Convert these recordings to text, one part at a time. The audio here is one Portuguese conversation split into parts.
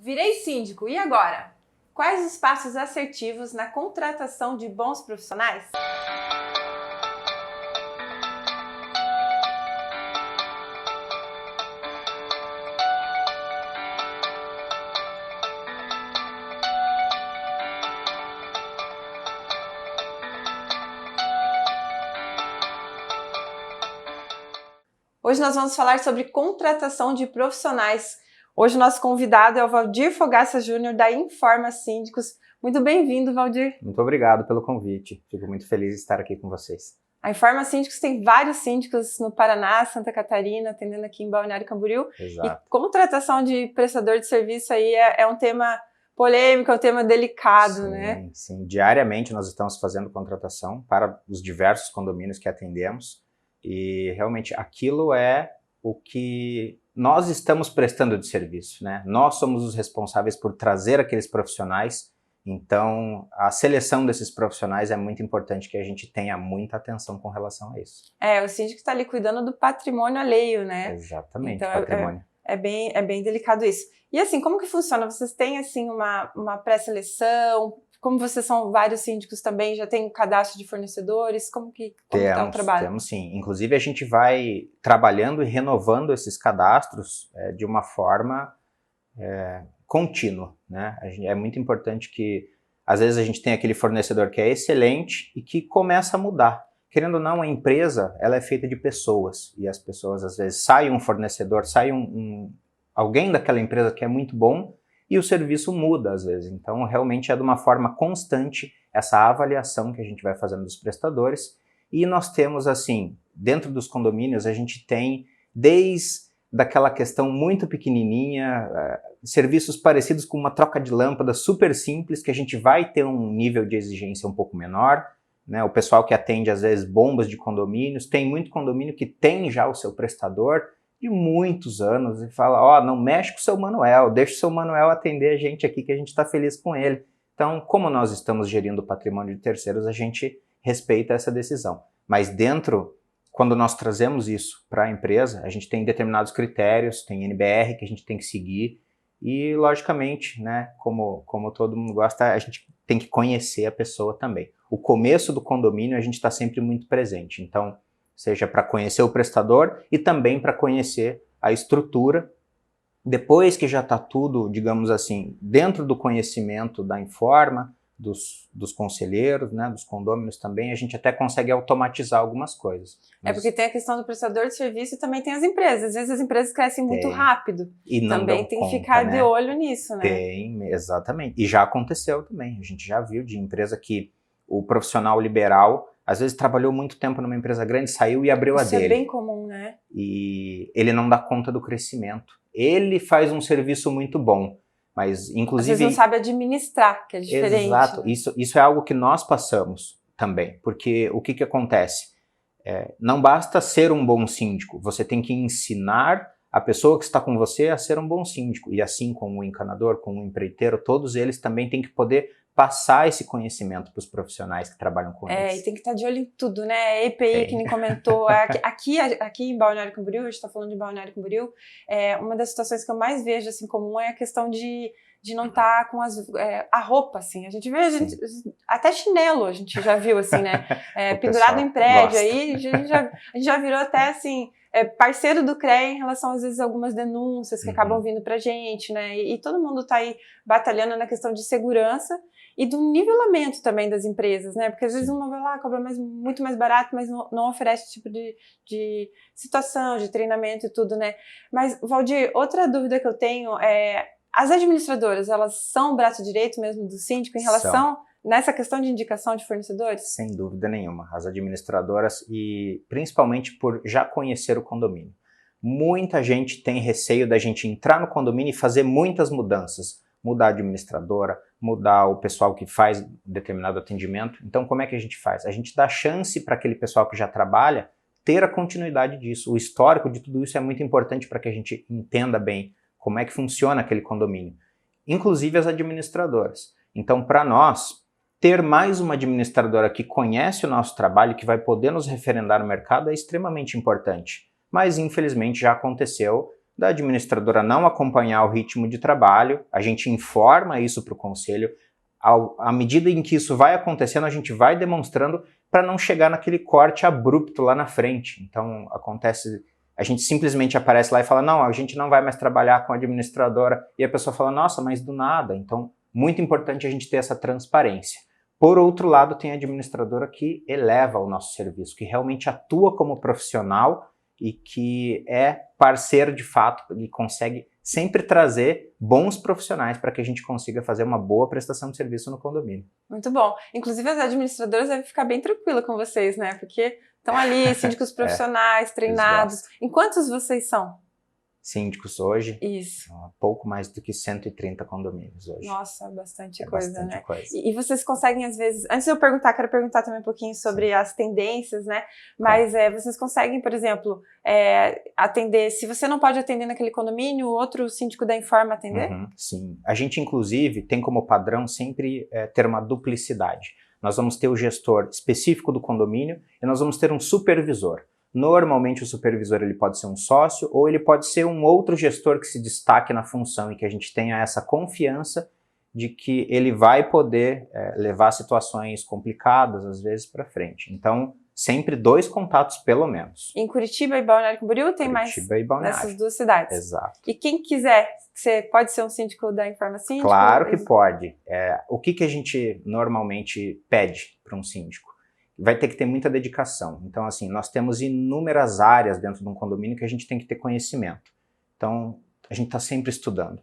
Virei síndico, e agora? Quais os passos assertivos na contratação de bons profissionais? Hoje nós vamos falar sobre contratação de profissionais. Hoje o nosso convidado é o Valdir Fogaça Júnior, da Informa Síndicos. Muito bem-vindo, Valdir. Muito obrigado pelo convite. Fico muito feliz de estar aqui com vocês. A Informa Síndicos tem vários síndicos no Paraná, Santa Catarina, atendendo aqui em Balneário Camboriú. Exato. E contratação de prestador de serviço aí é um tema polêmico, é um tema delicado, né? Sim. Diariamente nós estamos fazendo contratação para os diversos condomínios que atendemos. E realmente aquilo é o que nós estamos prestando de serviço, né? Nós somos os responsáveis por trazer aqueles profissionais, então a seleção desses profissionais é muito importante que a gente tenha muita atenção com relação a isso. O síndico está ali cuidando do patrimônio alheio, né? Exatamente, então, patrimônio. É bem delicado isso. E assim, como que funciona? Vocês têm assim uma pré-seleção? Como vocês são vários síndicos também, já tem um cadastro de fornecedores? Como que está o trabalho? Temos sim. Inclusive a gente vai trabalhando e renovando esses cadastros de uma forma contínua, né? É muito importante que às vezes a gente tem aquele fornecedor que é excelente e que começa a mudar. Querendo ou não, a empresa ela é feita de pessoas e as pessoas às vezes sai um fornecedor, sai alguém daquela empresa que é muito bom e o serviço muda às vezes. Então realmente é de uma forma constante essa avaliação que a gente vai fazendo dos prestadores. E nós temos assim, dentro dos condomínios a gente tem desde daquela questão muito pequenininha, serviços parecidos com uma troca de lâmpada super simples, que a gente vai ter um nível de exigência um pouco menor, né? O pessoal que atende às vezes bombas de condomínios, tem muito condomínio que tem já o seu prestador de muitos anos e fala, não mexe com o seu Manuel, deixa o seu Manuel atender a gente aqui que a gente está feliz com ele. Então, como nós estamos gerindo o patrimônio de terceiros, a gente respeita essa decisão. Mas dentro, quando nós trazemos isso para a empresa, a gente tem determinados critérios, tem NBR que a gente tem que seguir e, logicamente, né, como todo mundo gosta, a gente tem que conhecer a pessoa também. O começo do condomínio a gente está sempre muito presente, então seja para conhecer o prestador e também para conhecer a estrutura. Depois que já está tudo, digamos assim, dentro do conhecimento da Informa, dos conselheiros, né, dos condôminos também, a gente até consegue automatizar algumas coisas. Porque tem a questão do prestador de serviço e também tem as empresas. Às vezes as empresas crescem muito rápido. E não também tem que ficar de olho nisso, né? Tem, exatamente. E já aconteceu também. A gente já viu de empresa que o profissional liberal às vezes trabalhou muito tempo numa empresa grande, saiu e abriu a dele. Isso é bem comum, né? E ele não dá conta do crescimento. Ele faz um serviço muito bom, mas inclusive... Às vezes não sabe administrar, que é diferente. Exato. Né? Isso é algo que nós passamos também. Porque o que acontece? Não basta ser um bom síndico, você tem que ensinar a pessoa que está com você a ser um bom síndico. E assim como o encanador, como o empreiteiro, todos eles também têm que poder passar esse conhecimento para os profissionais que trabalham com eles. E tem que estar de olho em tudo, né? EPI, que nem comentou. Aqui em Balneário Camboriú, a gente está falando de Balneário Camboriú, uma das situações que eu mais vejo assim comum é a questão de não estar com a roupa, assim. A gente vê, até chinelo a gente já viu, assim, né? Pendurado em prédio aí, a gente já virou até, assim, parceiro do CREA em relação, às vezes, a algumas denúncias que acabam vindo pra gente, né? E todo mundo tá aí batalhando na questão de segurança e do nivelamento também das empresas, né? Porque às vezes uma vai lá, cobra muito mais barato, mas não oferece esse tipo de situação, de treinamento e tudo, né? Mas, Valdir, outra dúvida que eu tenho as administradoras, elas são o braço direito mesmo do síndico em relação nessa questão de indicação de fornecedores? Sem dúvida nenhuma. As administradoras, e principalmente por já conhecer o condomínio. Muita gente tem receio da gente entrar no condomínio e fazer muitas mudanças. Mudar a administradora, mudar o pessoal que faz determinado atendimento. Então, como é que a gente faz? A gente dá chance para aquele pessoal que já trabalha ter a continuidade disso. O histórico de tudo isso é muito importante para que a gente entenda bem como é que funciona aquele condomínio. Inclusive as administradoras. Então, para nós, ter mais uma administradora que conhece o nosso trabalho, que vai poder nos referendar no mercado, é extremamente importante. Mas, infelizmente, já aconteceu da administradora não acompanhar o ritmo de trabalho, a gente informa isso para o conselho. À medida em que isso vai acontecendo, a gente vai demonstrando para não chegar naquele corte abrupto lá na frente. Então, acontece, a gente simplesmente aparece lá e fala, não, a gente não vai mais trabalhar com a administradora, e a pessoa fala, nossa, mas do nada. Então, muito importante a gente ter essa transparência. Por outro lado, tem a administradora que eleva o nosso serviço, que realmente atua como profissional e que é parceiro de fato e consegue sempre trazer bons profissionais para que a gente consiga fazer uma boa prestação de serviço no condomínio. Muito bom. Inclusive as administradoras devem ficar bem tranquilas com vocês, né? Porque estão ali, síndicos profissionais, treinados. Em quantos vocês são? Síndicos hoje, isso. Pouco mais do que 130 condomínios hoje. Nossa, bastante coisa, bastante né? Coisa. E vocês conseguem, às vezes... Antes de eu perguntar, quero perguntar também um pouquinho sobre as tendências, né? Mas vocês conseguem, por exemplo, atender... Se você não pode atender naquele condomínio, outro síndico da Informa atender? Sim. A gente, inclusive, tem como padrão sempre ter uma duplicidade. Nós vamos ter o gestor específico do condomínio e nós vamos ter um supervisor. Normalmente o supervisor ele pode ser um sócio ou ele pode ser um outro gestor que se destaque na função e que a gente tenha essa confiança de que ele vai poder levar situações complicadas, às vezes, para frente. Então, sempre 2 contatos, pelo menos. Em Curitiba e Balneário Camboriú tem Curitiba e Balneário. nessas 2 cidades? Exato. E quem quiser, você pode ser um síndico da Informa Síndico? Claro que pode. O que a gente normalmente pede para um síndico? Vai ter que ter muita dedicação. Então, assim, nós temos inúmeras áreas dentro de um condomínio que a gente tem que ter conhecimento. Então, a gente está sempre estudando.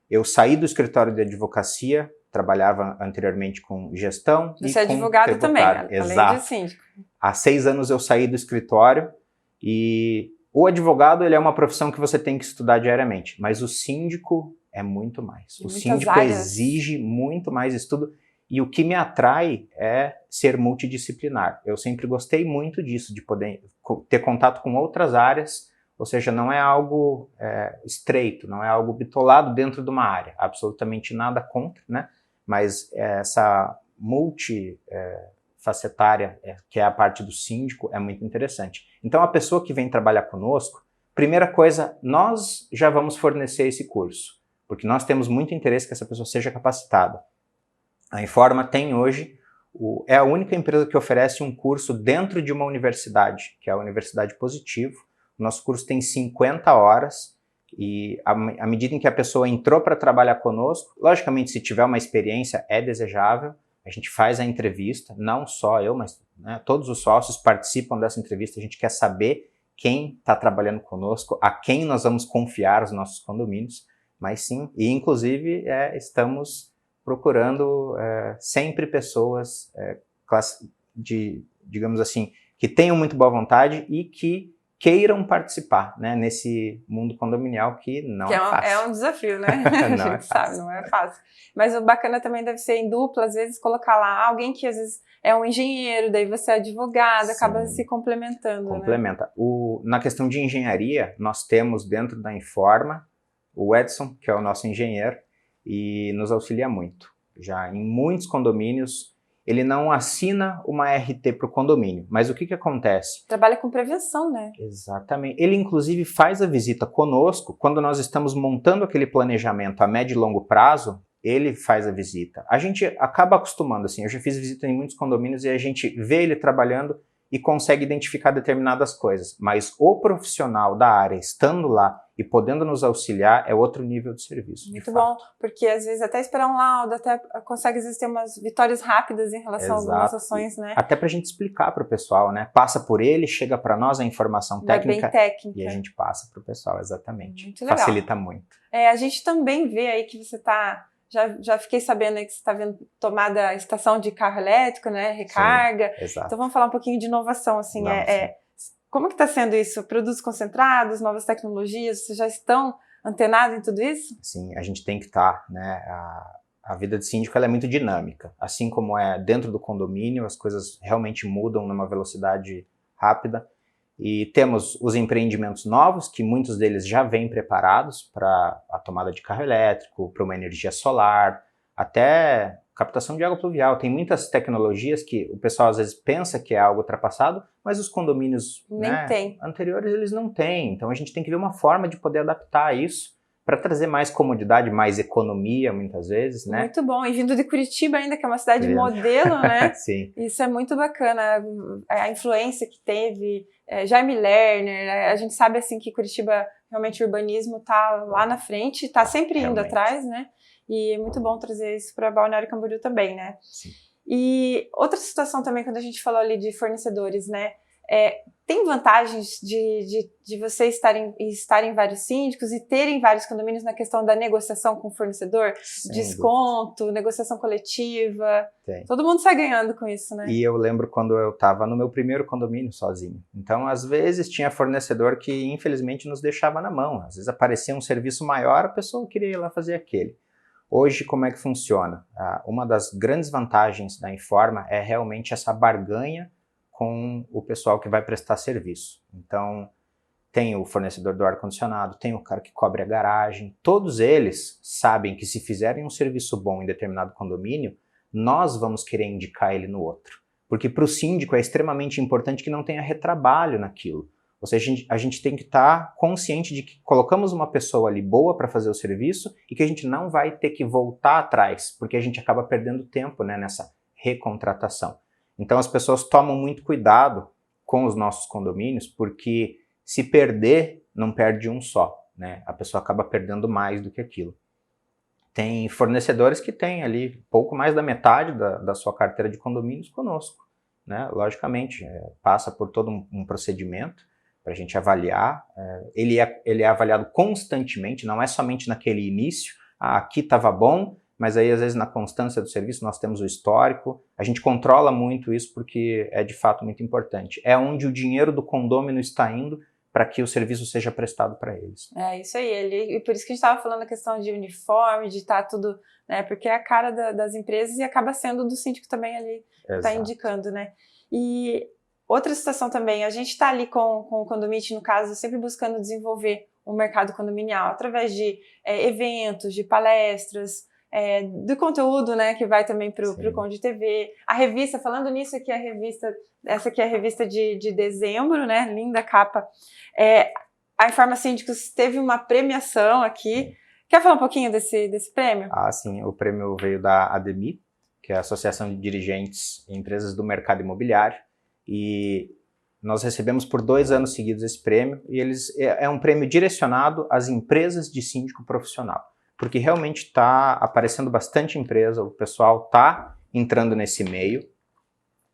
Eu saí do escritório de advocacia, trabalhava anteriormente com gestão. Você é advogado também, Exato. Além de síndico. Há 6 anos eu saí do escritório e o advogado ele é uma profissão que você tem que estudar diariamente, mas o síndico é muito mais. O síndico exige muito mais estudo. E o que me atrai é ser multidisciplinar. Eu sempre gostei muito disso, de poder ter contato com outras áreas, ou seja, não é algo estreito, não é algo bitolado dentro de uma área. Absolutamente nada contra, né? Mas essa multifacetária, que é a parte do síndico, é muito interessante. Então, a pessoa que vem trabalhar conosco, primeira coisa, nós já vamos fornecer esse curso, porque nós temos muito interesse que essa pessoa seja capacitada. A Informa tem hoje, é a única empresa que oferece um curso dentro de uma universidade, que é a Universidade Positivo. O nosso curso tem 50 horas e à medida em que a pessoa entrou para trabalhar conosco, logicamente se tiver uma experiência é desejável, a gente faz a entrevista, não só eu, mas todos os sócios participam dessa entrevista, a gente quer saber quem está trabalhando conosco, a quem nós vamos confiar os nossos condomínios, mas sim, e inclusive estamos procurando sempre pessoas digamos assim, que tenham muito boa vontade e que queiram participar, né, nesse mundo condominial que não é fácil. É um desafio, né? A gente sabe, não é fácil. Mas o bacana também deve ser em dupla, às vezes colocar lá alguém que às vezes é um engenheiro, daí você é advogado, sim, acaba se complementando. Complementa. Né? Na questão de engenharia, nós temos dentro da Informa o Edson, que é o nosso engenheiro, e nos auxilia muito. Já em muitos condomínios, ele não assina uma RT para o condomínio, mas o que acontece? Trabalha com prevenção, né? Exatamente. Ele, inclusive, faz a visita conosco, quando nós estamos montando aquele planejamento a médio e longo prazo, ele faz a visita. A gente acaba acostumando, assim, eu já fiz visita em muitos condomínios e a gente vê ele trabalhando e consegue identificar determinadas coisas, mas o profissional da área estando lá e podendo nos auxiliar é outro nível de serviço. Muito bom, porque às vezes até esperar um laudo, até consegue às vezes ter umas vitórias rápidas em relação a algumas ações, né? Até pra gente explicar pro pessoal, né? Passa por ele, chega para nós a informação técnica, bem técnica e a gente passa pro pessoal, exatamente. Muito legal. Facilita muito. A gente também vê aí que você tá... Já fiquei sabendo aí que você está vendo tomada estação de carro elétrico, né? Recarga. Sim, exato. Então vamos falar um pouquinho de inovação, assim. Como que está sendo isso? Produtos concentrados, novas tecnologias, vocês já estão antenados em tudo isso? Sim, a gente tem que estar, né? A vida de síndico ela é muito dinâmica. Assim como é dentro do condomínio, as coisas realmente mudam numa velocidade rápida. E temos os empreendimentos novos, que muitos deles já vêm preparados para a tomada de carro elétrico, para uma energia solar. até captação de água pluvial. Tem muitas tecnologias que o pessoal às vezes pensa que é algo ultrapassado, mas os condomínios, né, anteriores eles não têm. Então a gente tem que ver uma forma de poder adaptar isso para trazer mais comodidade, mais economia, muitas vezes, né? Muito bom. E vindo de Curitiba ainda, que é uma cidade modelo, né? Sim. Isso é muito bacana. A influência que teve, Jaime Lerner, a gente sabe, assim, que Curitiba, realmente, o urbanismo está lá na frente, está sempre indo atrás, né? E é muito bom trazer isso para Balneário Camboriú também, né? Sim. E outra situação também, quando a gente falou ali de fornecedores, né? Tem vantagens de vocês estarem em vários síndicos e terem vários condomínios na questão da negociação com o fornecedor? Desconto, negociação coletiva. Tem. Todo mundo sai ganhando com isso, né? E eu lembro quando eu estava no meu primeiro condomínio sozinho. Então, às vezes, tinha fornecedor que, infelizmente, nos deixava na mão. Às vezes aparecia um serviço maior, a pessoa queria ir lá fazer aquele. Hoje, como é que funciona? Uma das grandes vantagens da Informa é realmente essa barganha com o pessoal que vai prestar serviço. Então, tem o fornecedor do ar-condicionado, tem o cara que cobre a garagem, todos eles sabem que se fizerem um serviço bom em determinado condomínio, nós vamos querer indicar ele no outro. Porque para o síndico é extremamente importante que não tenha retrabalho naquilo. Ou seja, a gente tem que estar consciente de que colocamos uma pessoa ali boa para fazer o serviço e que a gente não vai ter que voltar atrás, porque a gente acaba perdendo tempo, né, nessa recontratação. Então as pessoas tomam muito cuidado com os nossos condomínios, porque se perder, não perde um só, né? A pessoa acaba perdendo mais do que aquilo. Tem fornecedores que têm ali pouco mais da metade da sua carteira de condomínios conosco, né? Logicamente, passa por todo um procedimento para a gente avaliar. Ele é avaliado constantemente, não é somente naquele início, aqui estava bom, mas aí às vezes na constância do serviço nós temos o histórico, a gente controla muito isso porque é de fato muito importante. É onde o dinheiro do condômino está indo para que o serviço seja prestado para eles. É isso aí, e por isso que a gente estava falando a questão de uniforme, de estar tudo, né, porque é a cara das empresas e acaba sendo do síndico também ali, está indicando, né. E outra situação também, a gente está ali com o Condomite, no caso, sempre buscando desenvolver o mercado condominial, através de eventos, de palestras, do conteúdo, né, que vai também para o Conde TV. A revista, falando nisso aqui, essa aqui é a revista de dezembro, né, linda capa. A Informa Síndicos teve uma premiação aqui. Quer falar um pouquinho desse prêmio? Sim, o prêmio veio da ADEMI, que é a Associação de Dirigentes e Empresas do Mercado Imobiliário, e nós recebemos por 2 anos seguidos esse prêmio, e é um prêmio direcionado às empresas de síndico profissional, porque realmente está aparecendo bastante empresa, o pessoal está entrando nesse meio,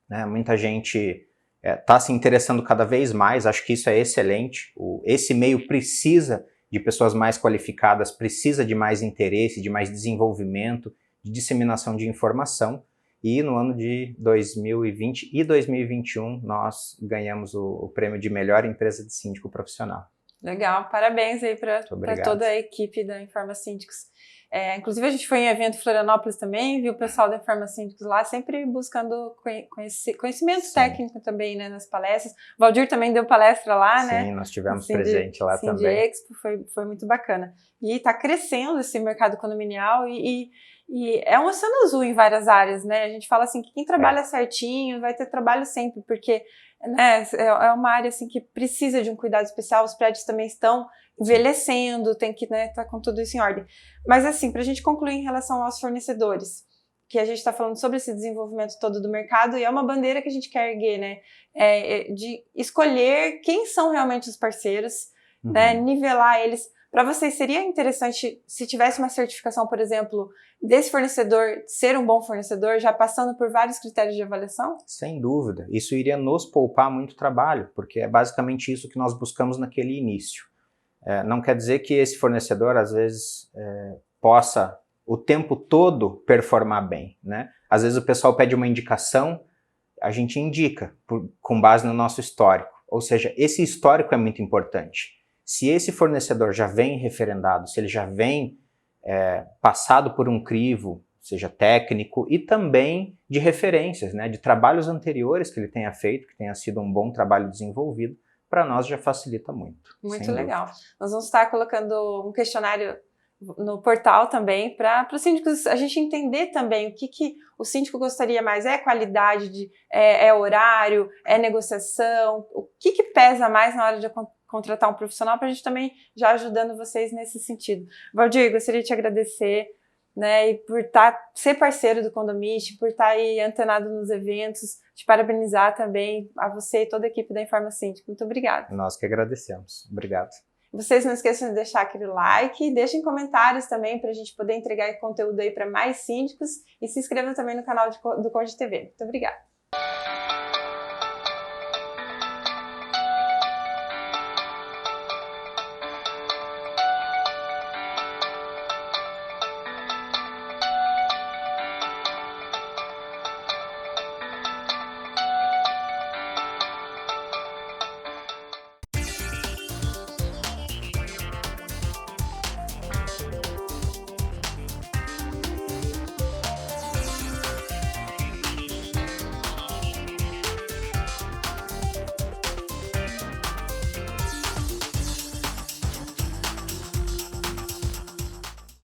né? Muita gente está se interessando cada vez mais, acho que isso é excelente. Esse meio precisa de pessoas mais qualificadas, precisa de mais interesse, de mais desenvolvimento, de disseminação de informação, e no ano de 2020 e 2021 nós ganhamos o prêmio de melhor empresa de síndico profissional. Legal, parabéns aí para toda a equipe da Informa Síndicos. Inclusive a gente foi em evento em Florianópolis também, viu o pessoal da Informa Síndicos lá, sempre buscando conhecimento técnico também, né, nas palestras. O Valdir também deu palestra lá, né? Sim, nós tivemos presente lá também. Expo, foi muito bacana. E está crescendo esse mercado condominial e é um oceano azul em várias áreas, né? A gente fala assim que quem trabalha certinho vai ter trabalho sempre, porque, né, é uma área assim que precisa de um cuidado especial, os prédios também estão envelhecendo, tem que, né, tá com tudo isso em ordem. Mas assim, para a gente concluir em relação aos fornecedores, que a gente está falando sobre esse desenvolvimento todo do mercado, e é uma bandeira que a gente quer erguer, né, de escolher quem são realmente os parceiros, né, nivelar eles. Para vocês seria interessante se tivesse uma certificação, por exemplo, desse fornecedor ser um bom fornecedor, já passando por vários critérios de avaliação? Sem dúvida, isso iria nos poupar muito trabalho, porque é basicamente isso que nós buscamos naquele início. Não quer dizer que esse fornecedor, às vezes, possa o tempo todo performar bem, né? Às vezes o pessoal pede uma indicação, a gente indica com base no nosso histórico. Ou seja, esse histórico é muito importante. Se esse fornecedor já vem referendado, se ele já vem passado por um crivo, seja técnico, e também de referências, né, de trabalhos anteriores que ele tenha feito, que tenha sido um bom trabalho desenvolvido, para nós já facilita muito. Muito legal. Nós vamos estar colocando um questionário, no portal também, para os síndicos a gente entender também o que o síndico gostaria mais. É qualidade, é horário, é negociação, o que pesa mais na hora de contratar um profissional, para a gente também já ajudando vocês nesse sentido. Valdir, gostaria de te agradecer, né, e por ser parceiro do Condomist, por estar aí antenado nos eventos, te parabenizar também a você e toda a equipe da Informa Síndico. Muito obrigada. Nós que agradecemos. Obrigado. Vocês não esqueçam de deixar aquele like, deixem comentários também para a gente poder entregar conteúdo aí para mais síndicos e se inscrevam também no canal do Conde TV. Muito obrigada.